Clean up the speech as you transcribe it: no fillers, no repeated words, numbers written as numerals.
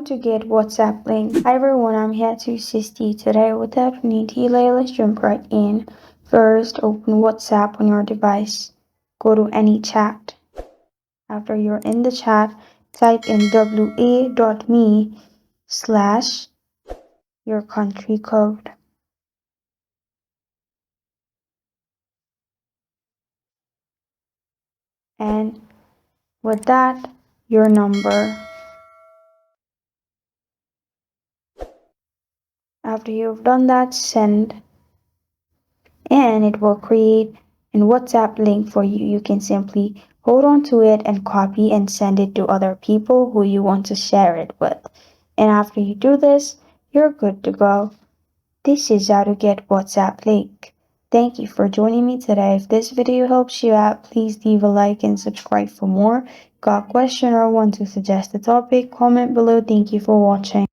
How to get WhatsApp link. Hi everyone, I'm here to assist you today with the opportunity. Let's jump right in. First, open WhatsApp on your device. Go to any chat. After you're in the chat, type in wa.me/ your country code. And with that, your number. After you've done that, send, and it will create a WhatsApp link for you. You can simply hold on to it and copy and send it to other people who you want to share it with. And after you do this, you're good to go. This is how to get WhatsApp link. Thank you for joining me today. If this video helps you out, please leave a like and subscribe for more. Got a question or want to suggest a topic? Comment below. Thank you for watching.